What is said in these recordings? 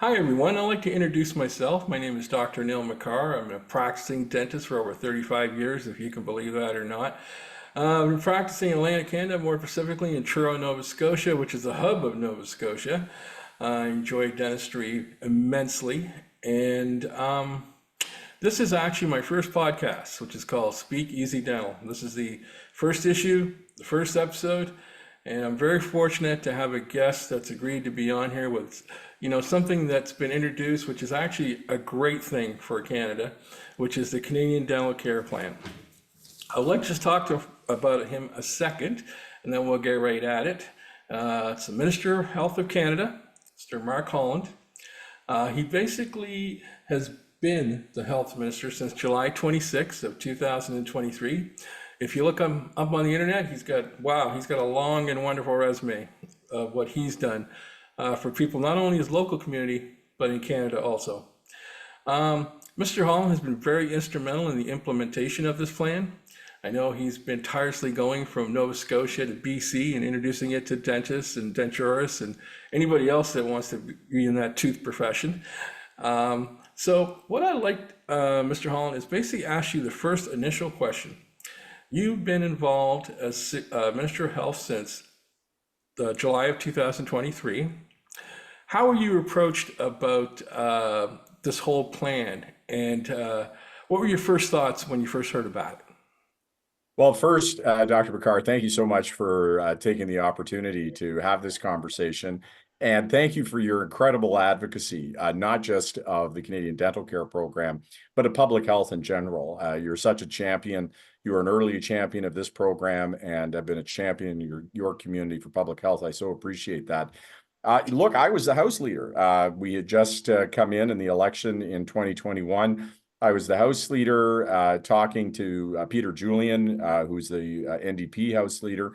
Hi everyone, I'd like to introduce myself. My name is Dr. Neil McCarr. I'm a practicing dentist for over 35 years, if you can believe that or not. I've been practicing in Atlantic Canada, more specifically in Truro, Nova Scotia, which is the hub of Nova Scotia. I enjoy dentistry immensely, and this is actually my first podcast, which is called Speak Easy Dental. This is the first issue, the first episode, and I'm very fortunate to have a guest that's agreed to be on here with, something that's been introduced, which is actually a great thing for Canada, which is the Canadian Dental Care Plan. I'd like to just about him a second, and then we'll get right at it. It's the Minister of Health of Canada, Mr. Mark Holland. He basically has been the health minister since July 26th of 2023. If you look him up on the internet, he's got a long and wonderful resume of what he's done for people, not only his local community, but in Canada also. Mr. Holland has been very instrumental in the implementation of this plan. I know he's been tirelessly going from Nova Scotia to BC and introducing it to dentists and denturists and anybody else that wants to be in that tooth profession. So what I'd like, Mr. Holland, is basically ask you the first initial question. You've been involved as Minister of Health since July of 2023. How were you approached about this whole plan, and what were your first thoughts when you first heard about it? Well, first, Dr. Bakar, thank you so much for taking the opportunity to have this conversation. And thank you for your incredible advocacy, not just of the Canadian Dental Care Program, but of public health in general. You're such a champion. You are an early champion of this program and have been a champion in your community for public health. I so appreciate that. Look, I was the House leader. We had just come in the election in 2021. I was the House leader talking to Peter Julian, who's the NDP House leader,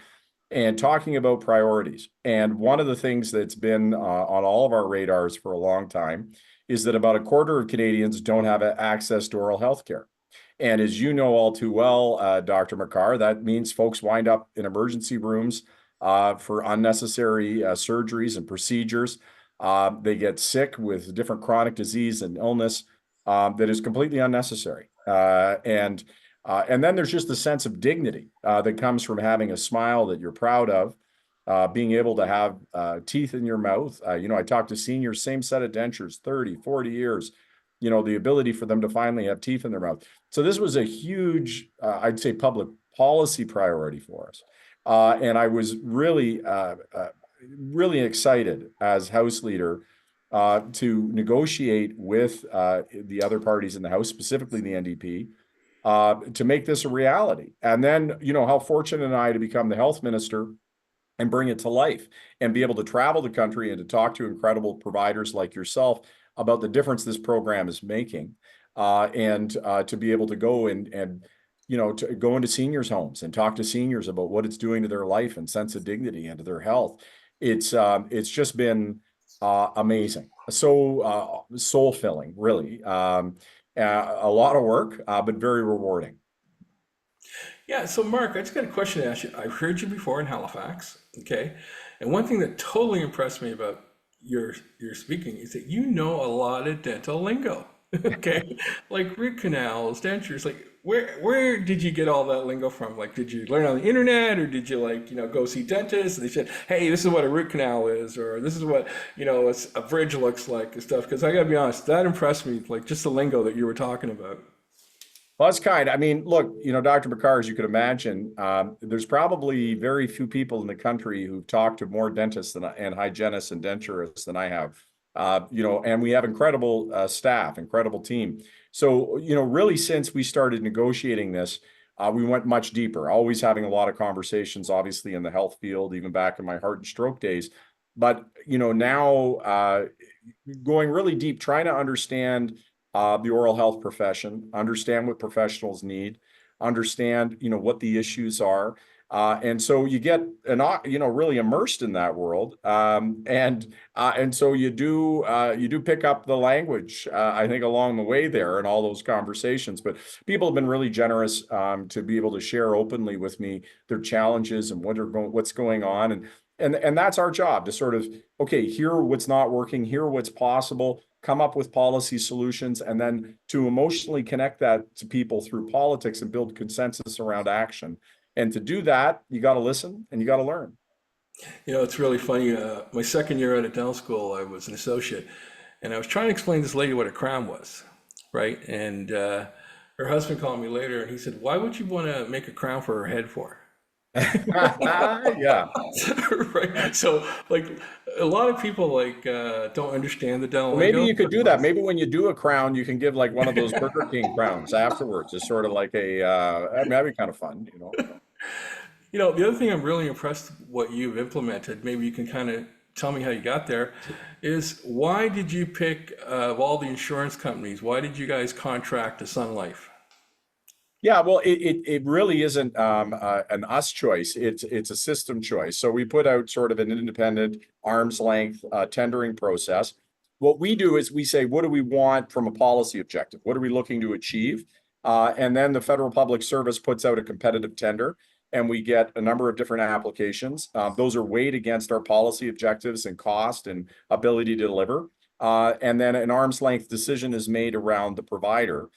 and talking about priorities. And one of the things that's been on all of our radars for a long time is that about a quarter of Canadians don't have access to oral health care. And as you know all too well, Dr. McCarr, that means folks wind up in emergency rooms for unnecessary surgeries and procedures. They get sick with different chronic disease and illness that is completely unnecessary. And then there's just the sense of dignity that comes from having a smile that you're proud of, being able to have teeth in your mouth. I talk to seniors, same set of dentures, 30, 40 years, the ability for them to finally have teeth in their mouth. So this was a huge, I'd say, public policy priority for us. And I was really, really excited as House leader to negotiate with the other parties in the House, specifically the NDP, to make this a reality. And then, how fortunate am I to become the health minister and bring it to life and be able to travel the country and to talk to incredible providers like yourself about the difference this program is making, and to be able to go and to go into seniors' homes and talk to seniors about what it's doing to their life and sense of dignity and to their health. It's just been amazing, so soul-filling, really. A lot of work, but very rewarding. Yeah, so Mark, I just got a question to ask you. I've heard you before in Halifax, okay? And one thing that totally impressed me about your speaking is that you know a lot of dental lingo, okay? Like root canals, dentures, like where did you get all that lingo from? Like, did you learn on the internet, or did you go see dentists and they said, hey, this is what a root canal is, or this is what, a bridge looks like and stuff? Because I gotta be honest, that impressed me, like just the lingo that you were talking about. Well, that's kind. I mean, look, Dr. Bakar, as you could imagine, there's probably very few people in the country who've talked to more dentists and hygienists and denturists than I have. And we have incredible staff, incredible team. So, really, since we started negotiating this, we went much deeper, always having a lot of conversations, obviously, in the health field, even back in my heart and stroke days. But, now going really deep, trying to understand the oral health profession, understand what professionals need, understand, what the issues are. And so you get, really immersed in that world. And so you do pick up the language, I think, along the way there in all those conversations. But people have been really generous to be able to share openly with me their challenges and what's going on. And And that's our job to sort of, okay, hear what's not working, hear what's possible, come up with policy solutions, and then to emotionally connect that to people through politics and build consensus around action. And to do that, you got to listen and you got to learn. It's really funny. My second year out of dental school, I was an associate, and I was trying to explain to this lady what a crown was, right? And her husband called me later, and he said, "Why would you want to make a crown for her head for?" Yeah. Right. So, like, a lot of people don't understand the dental Well, maybe lingo. you could do that. Maybe when you do a crown, you can give like one of those Burger King crowns afterwards. It's sort of like I mean, that'd be kind of fun, you know. The other thing I'm really impressed what you've implemented, maybe you can kind of tell me how you got there, is why did you pick of all the insurance companies, why did you guys contract to Sun Life? Yeah, well, it really isn't an us choice. It's a system choice. So we put out sort of an independent arm's length tendering process. What we do is we say, what do we want from a policy objective? What are we looking to achieve? And then the Federal Public Service puts out a competitive tender, and we get a number of different applications. Those are weighed against our policy objectives and cost and ability to deliver. And then an arm's length decision is made around the provider.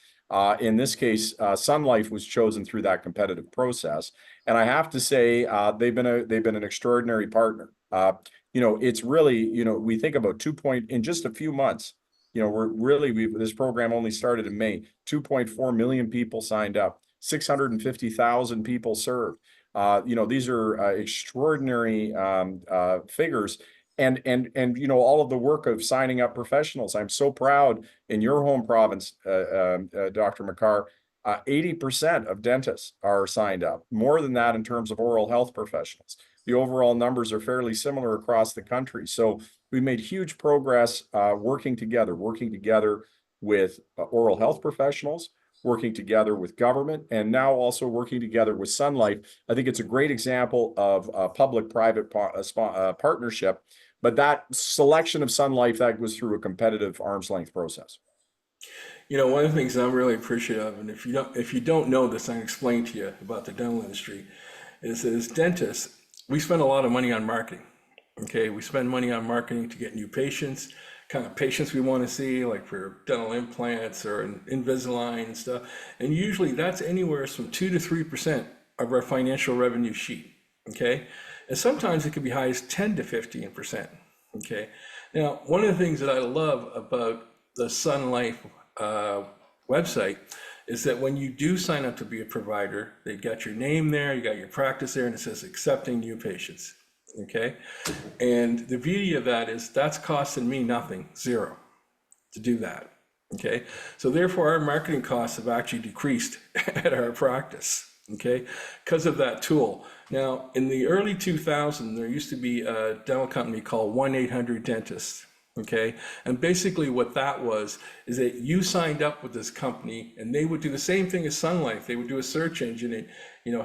In this case, Sun Life was chosen through that competitive process, and I have to say they've been an extraordinary partner. It's really we think about in just a few months. This program only started in May. 2.4 million people signed up. 650,000 people served. These are extraordinary figures. And all of the work of signing up professionals. I'm so proud in your home province, Dr. McCarr, 80% of dentists are signed up, more than that in terms of oral health professionals. The overall numbers are fairly similar across the country. So we made huge progress working together with oral health professionals, working together with government, and now also working together with Sun Life. I think it's a great example of a public-private partnership. But that selection of Sun Life, that was through a competitive arm's length process. One of the things I'm really appreciative of, and if you don't know this, I can explain to you about the dental industry, is that as dentists, we spend a lot of money on marketing. Okay, we spend money on marketing to get new patients, kind of patients we want to see, like for dental implants or Invisalign and stuff. And usually that's anywhere from 2 to 3% of our financial revenue sheet. Okay, and sometimes it can be high as 10 to 15%. Okay, now one of the things that I love about the Sun Life website is that when you do sign up to be a provider, they've got your name there, you got your practice there, and it says accepting new patients. Okay, and the beauty of that is that's costing me nothing, zero, to do that. Okay, so therefore our marketing costs have actually decreased at our practice. Okay, because of that tool. Now, in the early 2000s, there used to be a dental company called 1-800-Dentist. Okay, and basically what that was is that you signed up with this company and they would do the same thing as Sun Life. They would do a search engine and,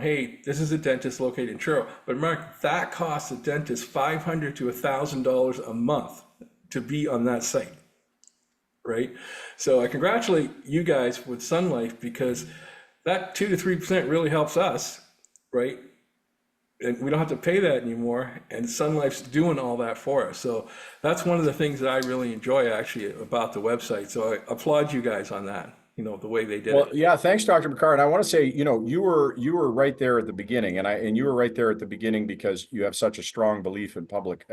hey, this is a dentist located in Truro. But Mark, that costs a dentist $500 to $1,000 a month to be on that site, right? So I congratulate you guys with Sun Life because that 2 to 3% really helps us, right? And we don't have to pay that anymore, and Sun Life's doing all that for us. So that's one of the things that I really enjoy actually about the website. So I applaud you guys on that, the way they did Well, it. yeah, thanks, Dr. McCarr. And I want to say, you were right there at the beginning, and you were right there at the beginning because you have such a strong belief in public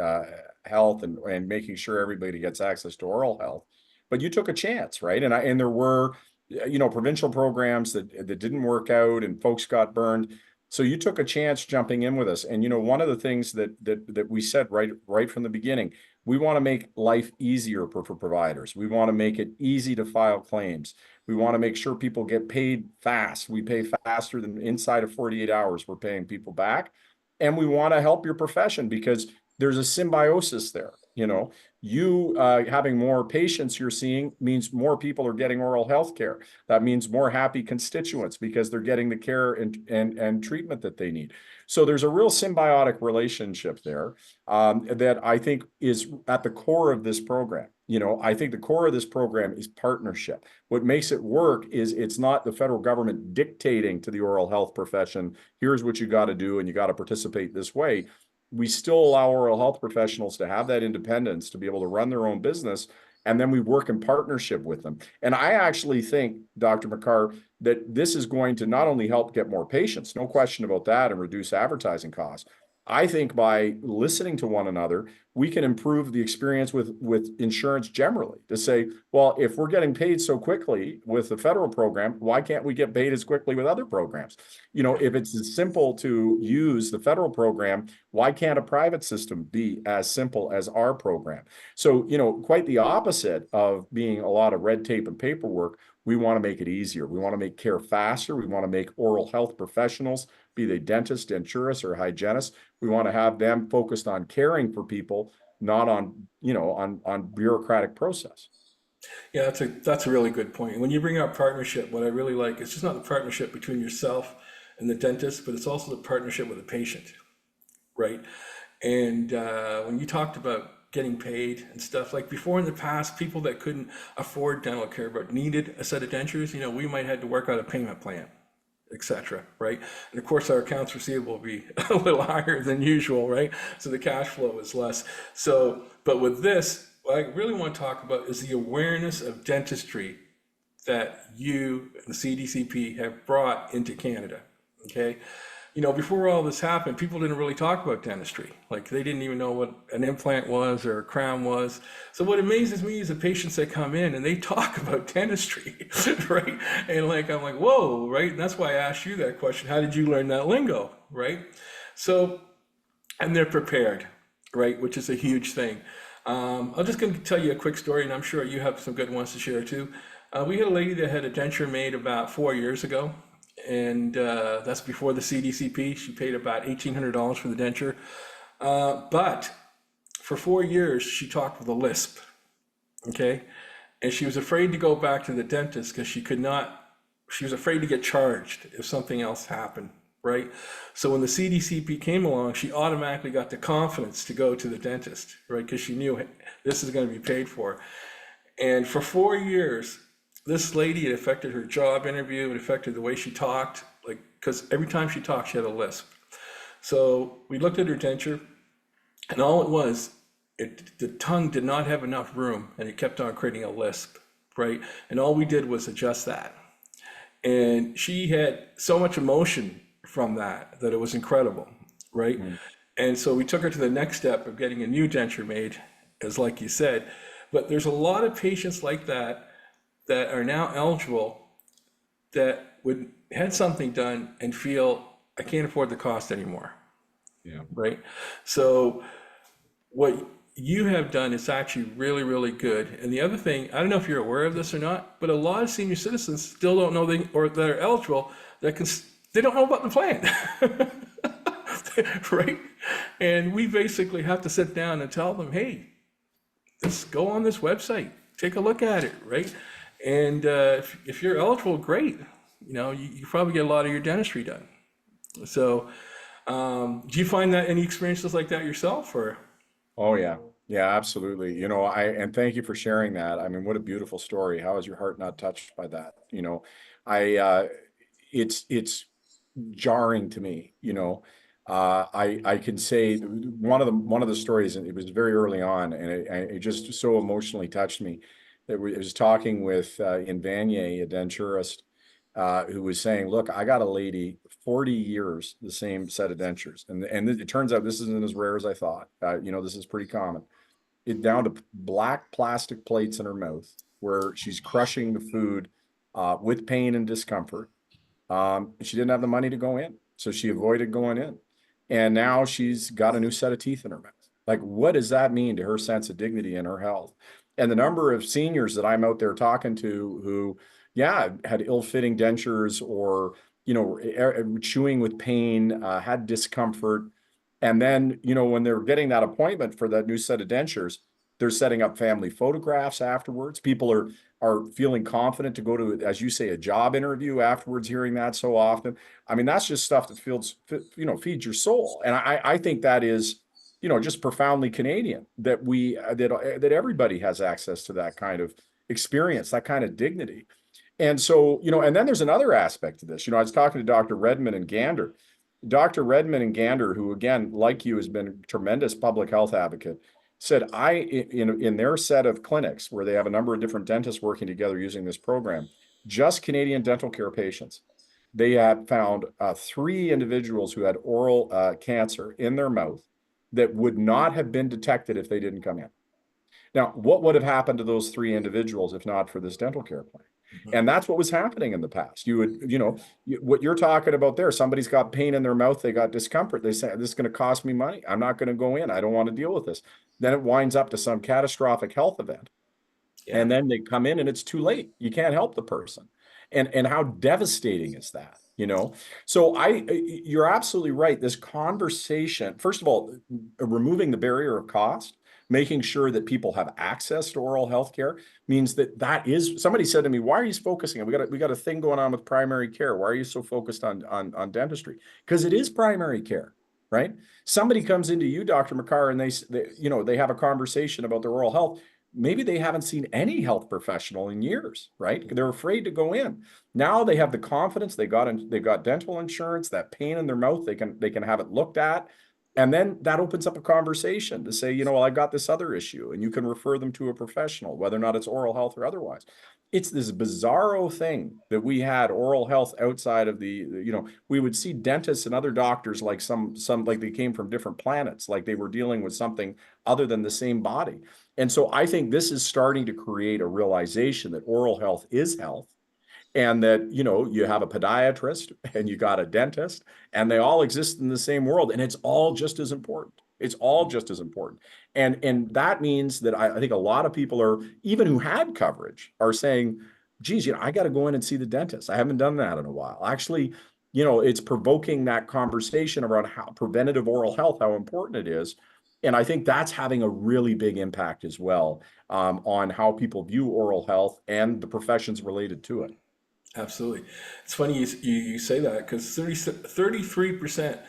health and making sure everybody gets access to oral health. But you took a chance, right? And there were, provincial programs that didn't work out, and folks got burned. So you took a chance jumping in with us. And one of the things that we said right from the beginning, we want to make life easier for providers. We want to make it easy to file claims. We want to make sure people get paid fast. We pay faster than inside of 48 hours. We're paying people back. And we want to help your profession because there's a symbiosis there. You having more patients you're seeing means more people are getting oral health care. That means more happy constituents because they're getting the care and treatment that they need. So there's a real symbiotic relationship there that I think is at the core of this program. I think the core of this program is partnership. What makes it work is it's not the federal government dictating to the oral health profession, here's what you got to do and you got to participate this way. we still allow oral health professionals to have that independence to be able to run their own business. And then we work in partnership with them. And I actually think, Dr. McCarr, that this is going to not only help get more patients, no question about that, and reduce advertising costs. I think by listening to one another, we can improve the experience with insurance generally to say, well, if we're getting paid so quickly with the federal program, why can't we get paid as quickly with other programs? If it's as simple to use the federal program, why can't a private system be as simple as our program? So, quite the opposite of being a lot of red tape and paperwork, we want to make it easier. We want to make care faster. We want to make oral health professionals, be they dentists, denturists, or hygienists, we want to have them focused on caring for people, not on bureaucratic process. Yeah, that's a really good point. When you bring up partnership, what I really like is just not the partnership between yourself and the dentist, but it's also the partnership with the patient, right? And when you talked about getting paid and stuff, like before in the past, people that couldn't afford dental care but needed a set of dentures, we might have to work out a payment plan, etc. Right? And of course, our accounts receivable will be a little higher than usual, right? So the cash flow is less. So, but with this, what I really want to talk about is the awareness of dentistry that you and the CDCP have brought into Canada. Okay. Before all this happened, people didn't really talk about dentistry. Like they didn't even know what an implant was or a crown was. So what amazes me is the patients that come in and they talk about dentistry, right? And I'm like, whoa, right? And that's why I asked you that question. How did you learn that lingo, right? So, and they're prepared, right? Which is a huge thing. I'm just going to tell you a quick story, and I'm sure you have some good ones to share too. We had a lady that had a denture made about 4 years ago, and that's before the CDCP. She paid about $1,800 for the denture. But for 4 years, she talked with a lisp, okay? And she was afraid to go back to the dentist because she was afraid to get charged if something else happened, right? So when the CDCP came along, she automatically got the confidence to go to the dentist, right? Because she knew, hey, this is going to be paid for. And for 4 years, this lady, it affected her job interview, it affected the way she talked, because every time she talked, she had a lisp. So we looked at her denture, and all it was, the tongue did not have enough room, and it kept on creating a lisp, right? And all we did was adjust that. And she had so much emotion from that it was incredible, right? And so we took her to the next step of getting a new denture made, as like you said. But there's a lot of patients like that are now eligible that would had something done and feel I can't afford the cost anymore. Yeah. Right. So what you have done is actually really, really good. And the other thing, I don't know if you're aware of this or not, but a lot of senior citizens still don't know or that are eligible they don't know about the plan. Right. And we basically have to sit down and tell them, hey, just go on this website, take a look at it. Right. And if you're eligible, great. You probably get a lot of your dentistry done. So do you find that any experiences like that yourself or? Oh yeah. Yeah, absolutely. And thank you for sharing that. I mean, what a beautiful story. How is your heart not touched by that? I it's jarring to me, I can say one of the stories, and it was very early on, and it just so emotionally touched me. That I was talking with in Vanier, a denturist, who was saying, "Look, I got a lady 40 years, the same set of dentures, and it turns out this isn't as rare as I thought. This is pretty common. It down to black plastic plates in her mouth, where she's crushing the food with pain and discomfort. She didn't have the money to go in, so she avoided going in. And now she's got a new set of teeth in her mouth. Like, what does that mean to her sense of dignity and her health? And the number of seniors that I'm out there talking to who, yeah, had ill-fitting dentures or, chewing with pain, had discomfort. And then, when they're getting that appointment for that new set of dentures, they're setting up family photographs afterwards. People are feeling confident to go to, as you say, a job interview afterwards, hearing that so often. I mean, that's just stuff that feeds your soul. And I think that is, just profoundly Canadian that that everybody has access to that kind of experience, that kind of dignity. And so, and then there's another aspect to this. I was talking to Dr. Redmond and Gander, Dr. Redmond and Gander, who again, like you, has been a tremendous public health advocate, said in their set of clinics where they have a number of different dentists working together using this program, just Canadian dental care patients, they had found 3 individuals who had oral cancer in their mouth that would not have been detected if they didn't come in. Now, what would have happened to those 3 individuals if not for this dental care plan? Mhm. And that's what was happening in the past. You would, what you're talking about there, somebody's got pain in their mouth, they got discomfort. They say, this is going to cost me money. I'm not going to go in. I don't want to deal with this. Then it winds up to some catastrophic health event. Yeah, And then they come in and it's too late. You can't help the person. And how devastating is that? So you're absolutely right. This conversation, first of all, removing the barrier of cost, making sure that people have access to oral health care means that is, somebody said to me, why are you focusing? We got a thing going on with primary care. Why are you so focused on dentistry? Because it is primary care, right? Somebody comes into you, Dr. McCarr, and they have a conversation about their oral health. Maybe they haven't seen any health professional in years, right? They're afraid to go in. Now they have the confidence. They've got dental insurance. That pain in their mouth, they can have it looked at, and then that opens up a conversation to say, well, I got this other issue, and you can refer them to a professional, whether or not it's oral health or otherwise. It's this bizarro thing that we had oral health outside of we would see dentists and other doctors like some like they came from different planets, like they were dealing with something other than the same body. And so I think this is starting to create a realization that oral health is health, and that, you have a podiatrist and you got a dentist, and they all exist in the same world, and it's all just as important. It's all just as important. And that means that I think a lot of people are, even who had coverage, are saying, geez, I got to go in and see the dentist. I haven't done that in a while. Actually, it's provoking that conversation around how preventative oral health, how important it is. And I think that's having a really big impact as well, on how people view oral health and the professions related to it. absolutely. It's funny you say that because 33%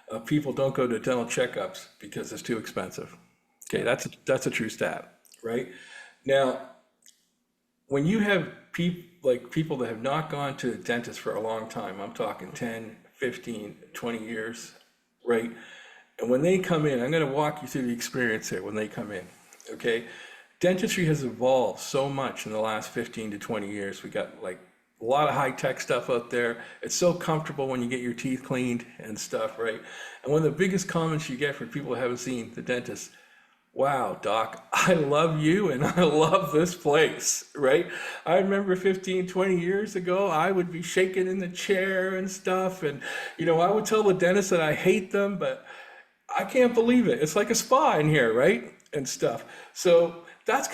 of people don't go to dental checkups because it's too expensive. Okay, that's a true stat, right? Now, when you have people that have not gone to the dentist for a long time, I'm talking 10, 15, 20 years, right? And when they come in, I'm going to walk you through the experience here when they come in, okay? Dentistry has evolved so much in the last 15 to 20 years. We got like a lot of high-tech stuff out there. It's so comfortable when you get your teeth cleaned and stuff, right? And one of the biggest comments you get from people who haven't seen the dentist, wow, doc, I love you and I love this place, right? I remember 15, 20 years ago, I would be shaking in the chair and stuff. And, I would tell the dentist that I hate them, but I can't believe it. It's like a spa in here, right? And stuff. So that's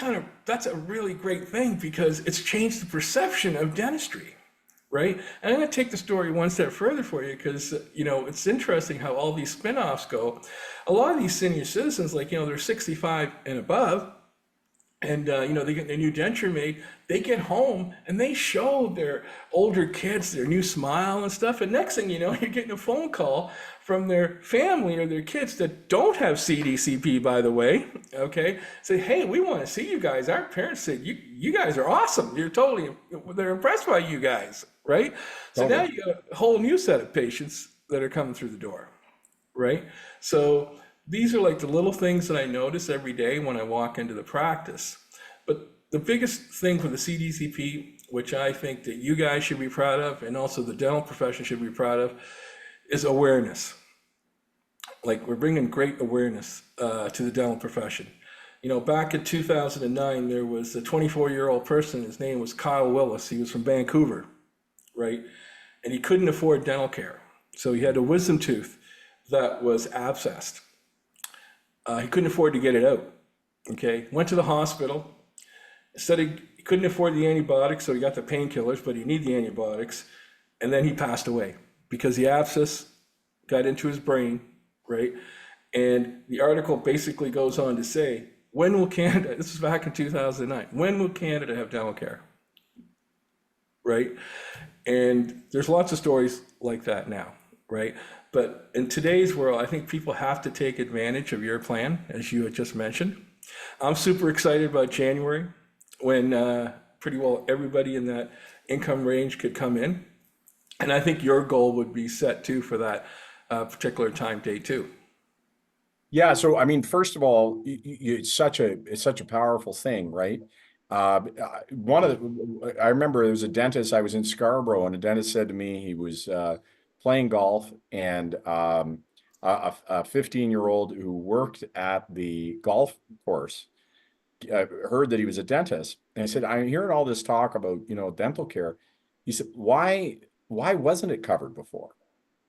a really great thing because it's changed the perception of dentistry, right? And I'm going to take the story one step further for you because, it's interesting how all these spin-offs go. A lot of these senior citizens, like, they're 65 and above, and they get their new denture made. They get home and they show their older kids their new smile and stuff. And next thing you know, you're getting a phone call from their family or their kids that don't have CDCP, by the way. Okay, say, hey, we want to see you guys. Our parents said you guys are awesome. They're impressed by you guys, right? So now Totally. you got a whole new set of patients that are coming through the door, right? So these are like the little things that I notice every day when I walk into the practice. But the biggest thing for the CDCP, which I think that you guys should be proud of, and also the dental profession should be proud of, is awareness. Like we're bringing great awareness to the dental profession. Back in 2009, there was a 24-year-old person. His name was Kyle Willis. He was from Vancouver, right? And he couldn't afford dental care. So he had a wisdom tooth that was abscessed. He couldn't afford to get it out. Okay, went to the hospital. Instead, he couldn't afford the antibiotics, so he got the painkillers, but he needed the antibiotics. And then he passed away because the abscess got into his brain, right? And the article basically goes on to say, when will Canada, this was back in 2009, when will Canada have dental care? Right? And there's lots of stories like that now, right? But in today's world, I think people have to take advantage of your plan, as you had just mentioned. I'm super excited about January when pretty well everybody in that income range could come in. And I think your goal would be set too for that particular time date too. Yeah, so I mean, first of all, it's such a powerful thing, right? One of I remember there was a dentist. I was in Scarborough, and a dentist said to me he was playing golf, and a 15-year-old who worked at the golf course heard that he was a dentist, and I said, "I'm hearing all this talk about dental care." He said, "Why wasn't it covered before?"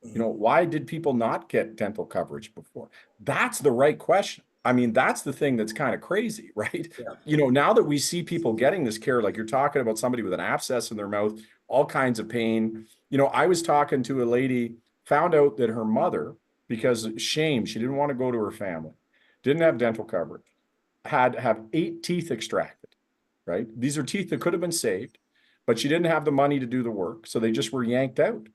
Mhm. Why did people not get dental coverage before? That's the right question. I mean, that's the thing that's kind of crazy, right? Yeah. Now that we see people getting this care, like you're talking about somebody with an abscess in their mouth, all kinds of pain. I was talking to a lady, found out that her mother, because shame, she didn't want to go to her family, didn't have dental coverage, had to have 8 teeth extracted, right? These are teeth that could have been saved, but she didn't have the money to do the work, so they just were yanked out.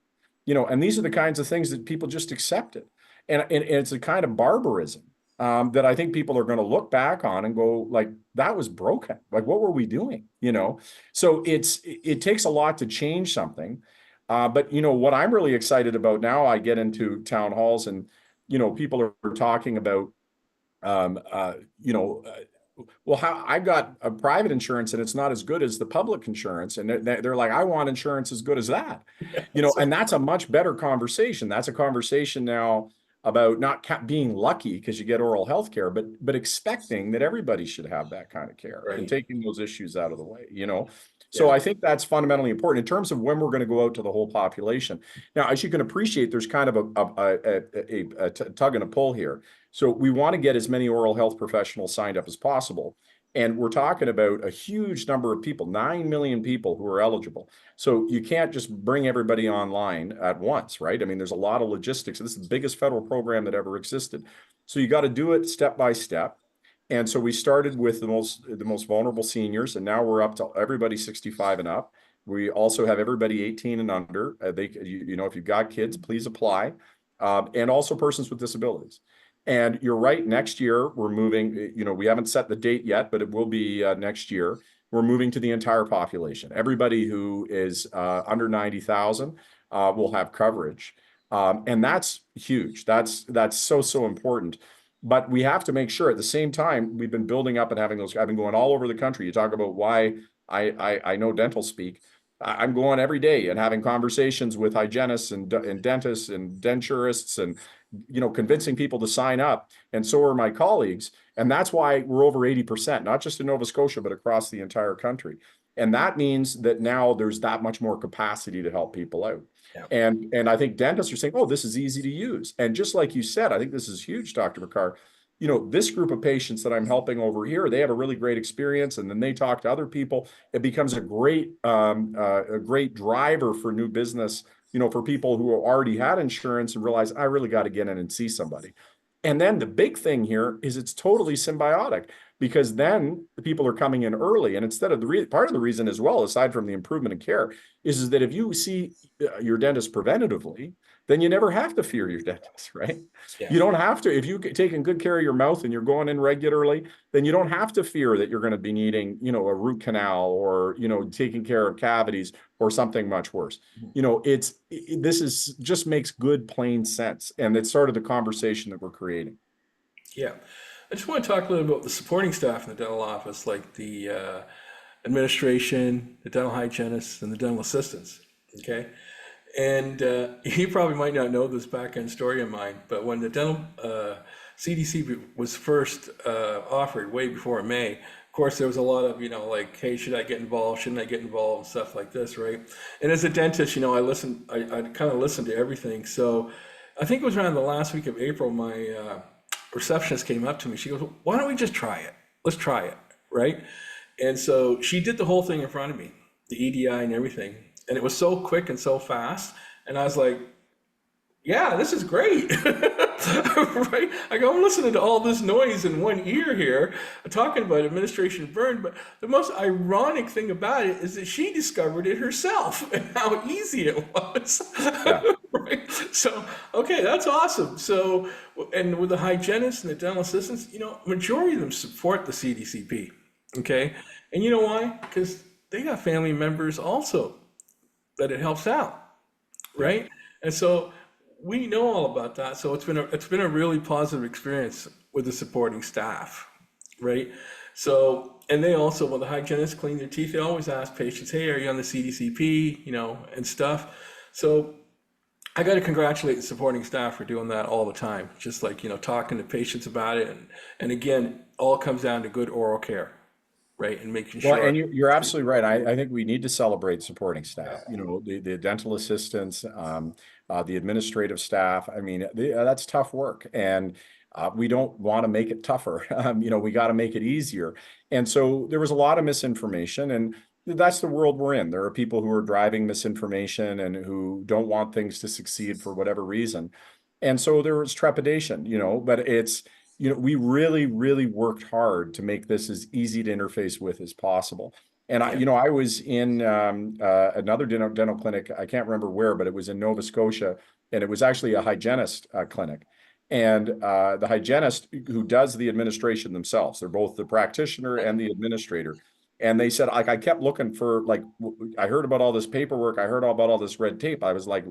And these are the kinds of things that people just accepted. And it's a kind of barbarism that I think people are going to look back on and go, like, that was broken. Like, what were we doing? So it takes a lot to change something. But what I'm really excited about now, I get into town halls and people are talking about um, uh, you know, well, how I've got a private insurance and it's not as good as the public insurance. And they're like, I want insurance as good as that, So, and that's a much better conversation. That's a conversation now about not being lucky because you get oral health care, but expecting that everybody should have that kind of care and right. taking those issues out of the way. So Yeah. I think that's fundamentally important in terms of when we're going to go out to the whole population. Now, as you can appreciate, there's kind of a tug and a pull here. So we want to get as many oral health professionals signed up as possible. And we're talking about a huge number of people, 9 million people who are eligible. So you can't just bring everybody online at once, right? I mean, there's a lot of logistics. This is the biggest federal program that ever existed. So you got to do it step by step. And so we started with the most vulnerable seniors, and now we're up to everybody 65 and up. We also have everybody 18 and under. If you've got kids, please apply, and also persons with disabilities. And you're right, next year we're moving, we haven't set the date yet, but it will be next year. We're moving to the entire population. Everybody who is under 90,000 will have coverage. And that's huge. That's so important. But we have to make sure at the same time, we've been building up and having those, I've been going all over the country. You talk about why I know dental speak. I'm going every day and having conversations with hygienists and dentists and denturists and convincing people to sign up. And so are my colleagues. And that's why we're over 80%, not just in Nova Scotia, but across the entire country. And that means that now there's that much more capacity to help people out. Yeah. And I think dentists are saying, oh, this is easy to use. And just like you said, I think this is huge, Dr. McCarr. This group of patients that I'm helping over here, they have a really great experience, and then they talk to other people. It becomes a great driver for new business, for people who already had insurance and realize I really got to get in and see somebody. And then the big thing here is it's totally symbiotic because then the people are coming in early. And instead of part of the reason as well, aside from the improvement in care, is that if you see your dentist preventatively, then you never have to fear your dentist, right? Yeah. You don't have to, if you've taken good care of your mouth and you're going in regularly, then you don't have to fear that you're going to be needing, a root canal or, taking care of cavities or something much worse. This is just makes good plain sense. And it's sort of the conversation that we're creating. Yeah. I just want to talk a little about the supporting staff in the dental office, like the administration, the dental hygienists, and the dental assistants. Okay. And you probably might not know this back end story of mine, but when the dental CDCP was first offered way before May, of course, there was a lot of, like, hey, should I get involved? Shouldn't I get involved? And stuff like this, right? And as a dentist, I kind of listened to everything. So I think it was around the last week of April, my receptionist came up to me. She goes, why don't we just try it? Let's try it, right? And so she did the whole thing in front of me, the EDI and everything. And it was so quick and so fast. And I was like, yeah, this is great. Right? I go, I'm listening to all this noise in one ear here, talking about administration burn. But the most ironic thing about it is that she discovered it herself and how easy it was. Yeah. Right? So, okay, that's awesome. So, and with the hygienists and the dental assistants, majority of them support the CDCP. Okay. And you know why? Because they got family members also that it helps out. Yeah. Right. And so we know all about that. So it's been a really positive experience with the supporting staff, right? So, and they also, when the hygienists clean their teeth, they always ask patients, "Hey, are you on the CDCP?" And stuff. So I got to congratulate the supporting staff for doing that all the time. Just like, talking to patients about it, and again, all comes down to good oral care, right? And making Well, sure. and you're absolutely right. I think we need to celebrate supporting staff, the dental assistants, the administrative staff. I mean, that's tough work. And we don't want to make it tougher. We got to make it easier. And so there was a lot of misinformation, and that's the world we're in. There are people who are driving misinformation and who don't want things to succeed for whatever reason. And so there was trepidation, but we really, really worked hard to make this as easy to interface with as possible. And Yeah, I was in another dental clinic. I can't remember where, but it was in Nova Scotia, and it was actually a hygienist clinic. And the hygienist who does the administration themselves, they're both the practitioner and the administrator. And they said, like, I kept looking for, like, I heard about all this paperwork. I heard all about all this red tape. I was like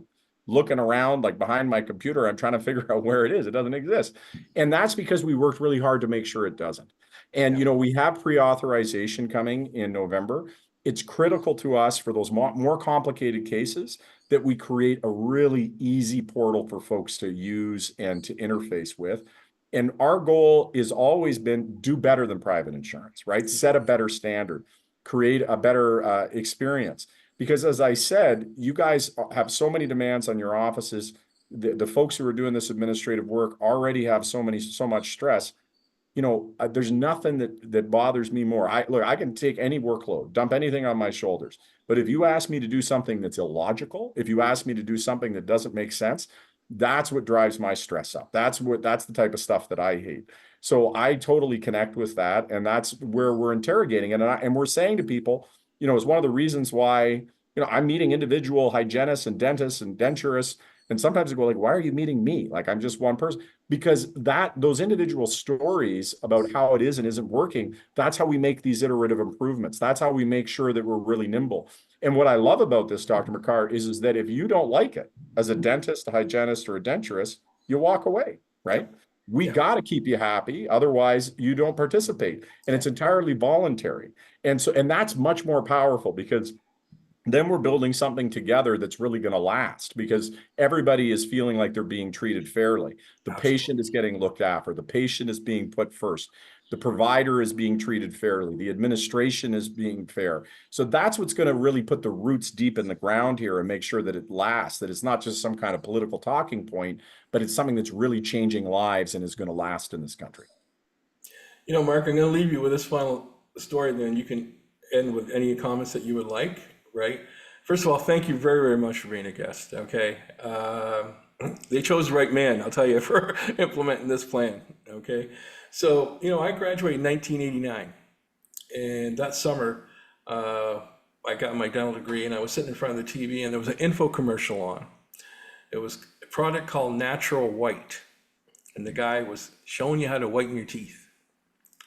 looking around, like behind my computer. I'm trying to figure out where it is. It doesn't exist. And that's because we worked really hard to make sure it doesn't. And, yeah, we have pre-authorization coming in November. It's critical to us for those more complicated cases that we create a really easy portal for folks to use and to interface with. And our goal has always been do better than private insurance, right? Set a better standard, create a better experience. Because as I said, you guys have so many demands on your offices. The folks who are doing this administrative work already have so much stress. There's nothing that bothers me more. I can take any workload, dump anything on my shoulders. But if you ask me to do something that's illogical, if you ask me to do something that doesn't make sense, that's what drives my stress up. That's the type of stuff that I hate. So I totally connect with that. And that's where we're interrogating it. And we're saying to people, it's one of the reasons why, I'm meeting individual hygienists and dentists and denturists. And sometimes they go like, why are you meeting me? Like, I'm just one person. Because those individual stories about how it is and isn't working, that's how we make these iterative improvements. That's how we make sure that we're really nimble. And what I love about this, Dr. McCarr, is that if you don't like it as a dentist, a hygienist, or a denturist, you walk away, yeah, right? We yeah, got to keep you happy. Otherwise, you don't participate. And yeah. it's entirely voluntary. And that's much more powerful because then we're building something together that's really going to last because everybody is feeling like they're being treated fairly. The Absolutely. patient is getting looked after. The patient is being put first. The provider is being treated fairly. The administration is being fair. So that's what's going to really put the roots deep in the ground here and make sure that it lasts, that it's not just some kind of political talking point, but it's something that's really changing lives and is going to last in this country. Mark, I'm going to leave you with this final story, then you can end with any comments that you would like, right? First of all, thank you very, very much for being a guest, okay? They chose the right man, I'll tell you, for implementing this plan, okay? So, I graduated in 1989, and that summer, I got my dental degree, and I was sitting in front of the TV, and there was an info commercial on. It was a product called Natural White, and the guy was showing you how to whiten your teeth,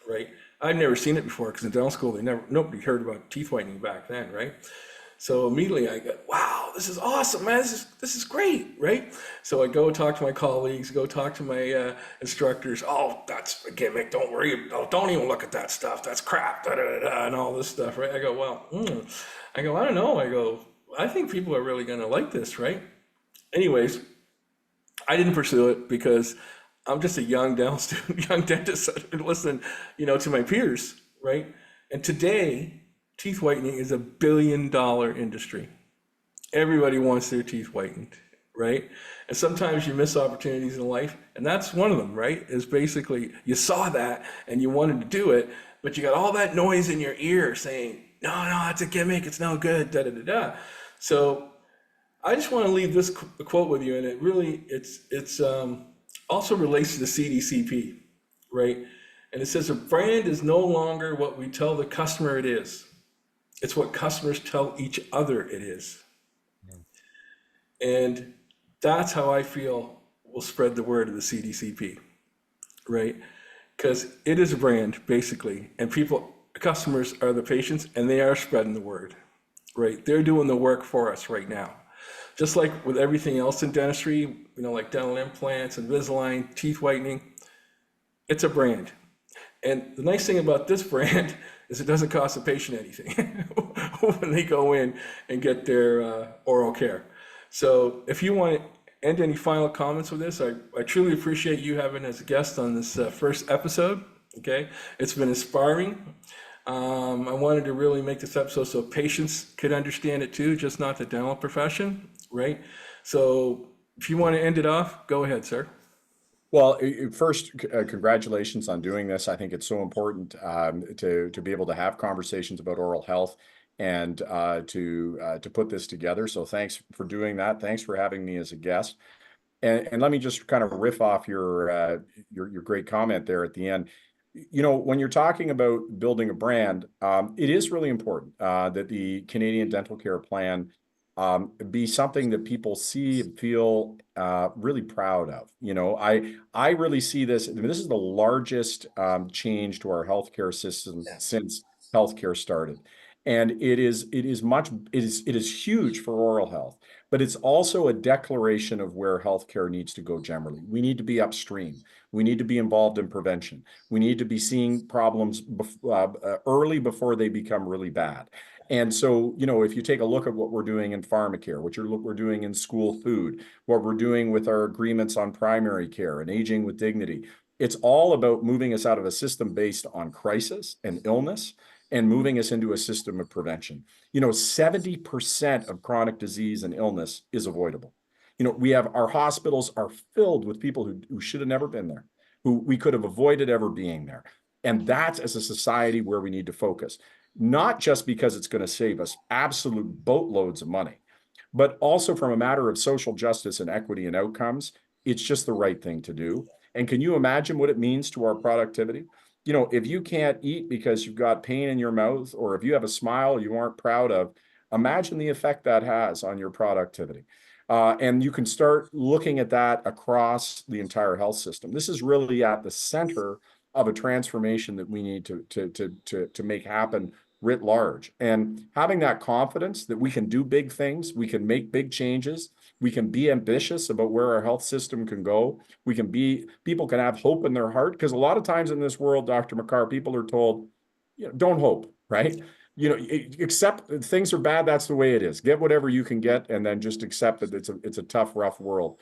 right? I'd never seen it before because in dental school nobody heard about teeth whitening back then, right? So immediately I go, wow, this is awesome, man. This is great, right? So I go talk to my colleagues, go talk to my instructors. Oh, that's a gimmick. Don't worry. Oh, don't even look at that stuff. That's crap. Da, da, da, da, and all this stuff, right? I go, well, I go, I don't know. I go, I think people are really going to like this, right? Anyways, I didn't pursue it because I'm just a young dental student, young dentist listening, to my peers, right? And today, teeth whitening is $1 billion industry. Everybody wants their teeth whitened, right? And sometimes you miss opportunities in life, and that's one of them, right? Is basically you saw that and you wanted to do it, but you got all that noise in your ear saying, no, that's a gimmick, it's no good, da da da da. So I just want to leave this quote with you, and it really it's also relates to the CDCP, right? And it says a brand is no longer what we tell the customer it is. It's what customers tell each other it is. And that's how I feel we'll spread the word of the CDCP, right? Because it is a brand, basically, and customers are the patients, and they are spreading the word, right? They're doing the work for us right now. just like with everything else in dentistry, like dental implants, Invisalign, teeth whitening, it's a brand. And the nice thing about this brand is it doesn't cost the patient anything when they go in and get their oral care. So if you want to end any final comments with this, I truly appreciate you having as a guest on this first episode. Okay, it's been inspiring. I wanted to really make this episode so patients could understand it too, just not the dental profession, right? So if you want to end it off, go ahead, sir. Well, first, congratulations on doing this. I think it's so important to be able to have conversations about oral health and to put this together. So thanks for doing that. Thanks for having me as a guest. And let me just kind of riff off your great comment there at the end. When you're talking about building a brand, it is really important that the Canadian Dental Care Plan be something that people see and feel really proud of. I really see this. I mean, this is the largest change to our healthcare system since healthcare started, and it is huge for oral health. But it's also a declaration of where healthcare needs to go generally. We need to be upstream. We need to be involved in prevention. We need to be seeing problems early before they become really bad. And so, if you take a look at what we're doing in pharmacare, we're doing in school food, what we're doing with our agreements on primary care and aging with dignity, it's all about moving us out of a system based on crisis and illness and moving us into a system of prevention. 70% of chronic disease and illness is avoidable. Our hospitals are filled with people who should have never been there, who we could have avoided ever being there. And that's, as a society, where we need to focus, not just because it's going to save us absolute boatloads of money, but also from a matter of social justice and equity and outcomes. It's just the right thing to do. And can you imagine what it means to our productivity? If you can't eat because you've got pain in your mouth, or if you have a smile you aren't proud of, imagine the effect that has on your productivity. And you can start looking at that across the entire health system. This is really at the center of a transformation that we need to make happen writ large. And having that confidence that we can do big things, we can make big changes, we can be ambitious about where our health system can go. People can have hope in their heart, because a lot of times in this world, Dr. McCarr, people are told, don't hope, right? Accept things are bad. That's the way it is. Get whatever you can get, and then just accept that it's a tough, rough world.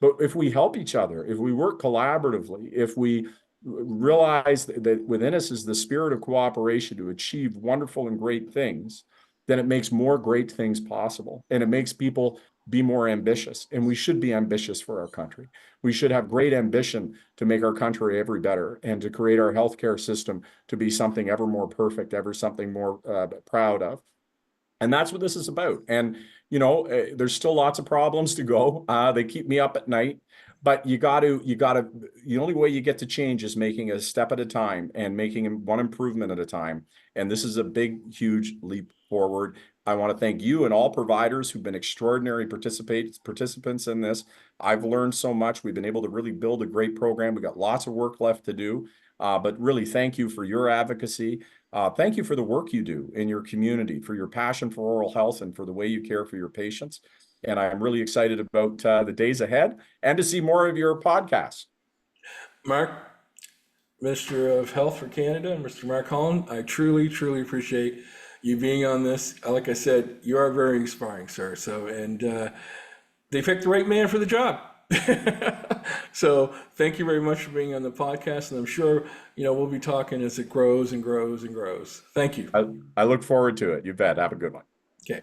But if we help each other, if we work collaboratively, if we realize that within us is the spirit of cooperation to achieve wonderful and great things, then it makes more great things possible. And it makes people be more ambitious. And we should be ambitious for our country. We should have great ambition to make our country ever better, and to create our healthcare system to be something ever more perfect, ever something more proud of. And that's what this is about. And, there's still lots of problems to go. They keep me up at night, but the only way you get to change is making a step at a time and making one improvement at a time. And this is a big, huge leap forward. I want to thank you and all providers who've been extraordinary participants in this. I've learned so much. We've been able to really build a great program. We've got lots of work left to do. But really, thank you for your advocacy. Thank you for the work you do in your community, for your passion for oral health, and for the way you care for your patients. And I'm really excited about the days ahead, and to see more of your podcasts. Mark, Minister of Health for Canada, Mr. Mark Holland, I truly, truly appreciate you being on this. Like I said, you are very inspiring, sir. And they picked the right man for the job. So thank you very much for being on the podcast, and I'm sure we'll be talking as it grows and grows and grows. Thank you. I look forward to it. You bet. Have a good one. Okay.